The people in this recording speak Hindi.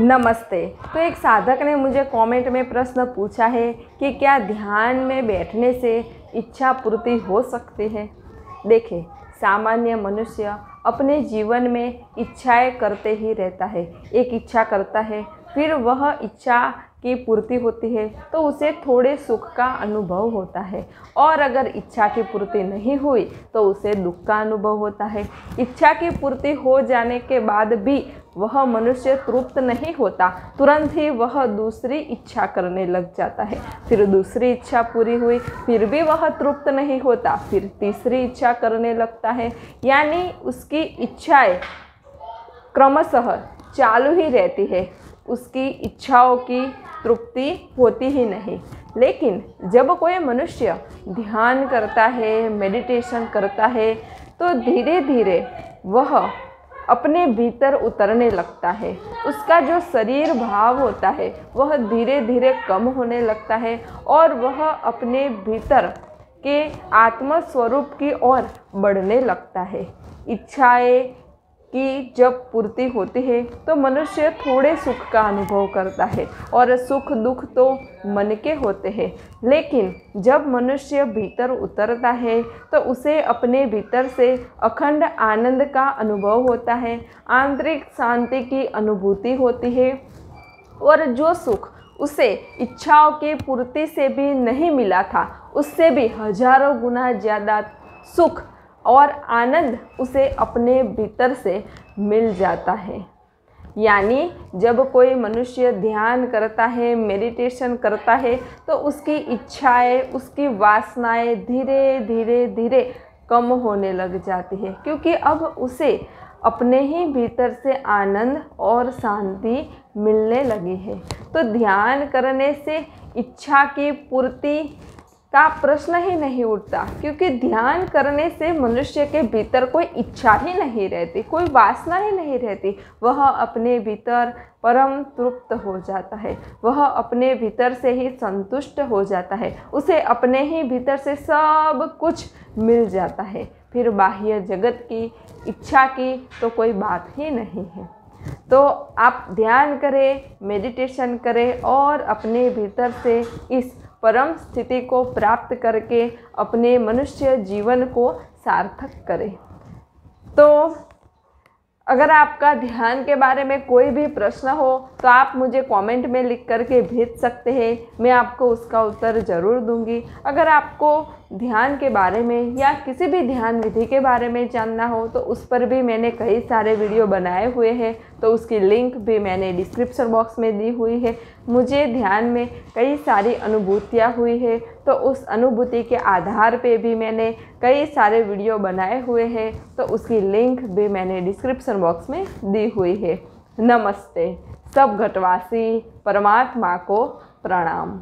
नमस्ते। तो एक साधक ने मुझे कमेंट में प्रश्न पूछा है कि क्या ध्यान में बैठने से इच्छा पूर्ति हो सकती है। देखिए, सामान्य मनुष्य अपने जीवन में इच्छाएं करते ही रहता है। एक इच्छा करता है, फिर वह इच्छा की पूर्ति होती है तो उसे थोड़े सुख का अनुभव होता है, और अगर इच्छा की पूर्ति नहीं हुई तो उसे दुख का अनुभव होता है। इच्छा की पूर्ति हो जाने के बाद भी वह मनुष्य तृप्त नहीं होता, तुरंत ही वह दूसरी इच्छा करने लग जाता है। फिर दूसरी इच्छा पूरी हुई, फिर भी वह तृप्त नहीं होता, फिर तीसरी इच्छा करने लगता है। यानी उसकी इच्छाएं क्रमशः चालू ही रहती है, उसकी इच्छाओं की तृप्ति होती ही नहीं। लेकिन जब कोई मनुष्य ध्यान करता है, मेडिटेशन करता है, तो धीरे धीरे वह अपने भीतर उतरने लगता है। उसका जो शरीर भाव होता है वह धीरे धीरे कम होने लगता है, और वह अपने भीतर के आत्म स्वरूप की ओर बढ़ने लगता है। इच्छाएं की जब पूर्ति होती है तो मनुष्य थोड़े सुख का अनुभव करता है, और सुख दुख तो मन के होते हैं। लेकिन जब मनुष्य भीतर उतरता है तो उसे अपने भीतर से अखंड आनंद का अनुभव होता है, आंतरिक शांति की अनुभूति होती है, और जो सुख उसे इच्छाओं की पूर्ति से भी नहीं मिला था, उससे भी हजारों गुना ज़्यादा सुख और आनंद उसे अपने भीतर से मिल जाता है। यानी जब कोई मनुष्य ध्यान करता है, मेडिटेशन करता है, तो उसकी इच्छाएं, उसकी वासनाएं धीरे धीरे धीरे कम होने लग जाती है, क्योंकि अब उसे अपने ही भीतर से आनंद और शांति मिलने लगी है। तो ध्यान करने से इच्छा की पूर्ति का प्रश्न ही नहीं उठता, क्योंकि ध्यान करने से मनुष्य के भीतर कोई इच्छा ही नहीं रहती, कोई वासना ही नहीं रहती। वह अपने भीतर परम तृप्त हो जाता है, वह अपने भीतर से ही संतुष्ट हो जाता है, उसे अपने ही भीतर से सब कुछ मिल जाता है। फिर बाह्य जगत की इच्छा की तो कोई बात ही नहीं है। तो आप ध्यान करें, मेडिटेशन करें, और अपने भीतर से इस परम स्थिति को प्राप्त करके अपने मनुष्य जीवन को सार्थक करें। तो अगर आपका ध्यान के बारे में कोई भी प्रश्न हो तो आप मुझे कमेंट में लिख करके भेज सकते हैं, मैं आपको उसका उत्तर ज़रूर दूंगी। अगर आपको ध्यान के बारे में या किसी भी ध्यान विधि के बारे में जानना हो तो उस पर भी मैंने कई सारे वीडियो बनाए हुए हैं, तो उसकी लिंक भी मैंने डिस्क्रिप्शन बॉक्स में दी हुई है। मुझे ध्यान में कई सारी अनुभूतियाँ हुई है, तो उस अनुभूति के आधार पे भी मैंने कई सारे वीडियो बनाए हुए हैं, तो उसकी लिंक भी मैंने डिस्क्रिप्शन बॉक्स में दी हुई है। नमस्ते। सब घटवासी परमात्मा को प्रणाम।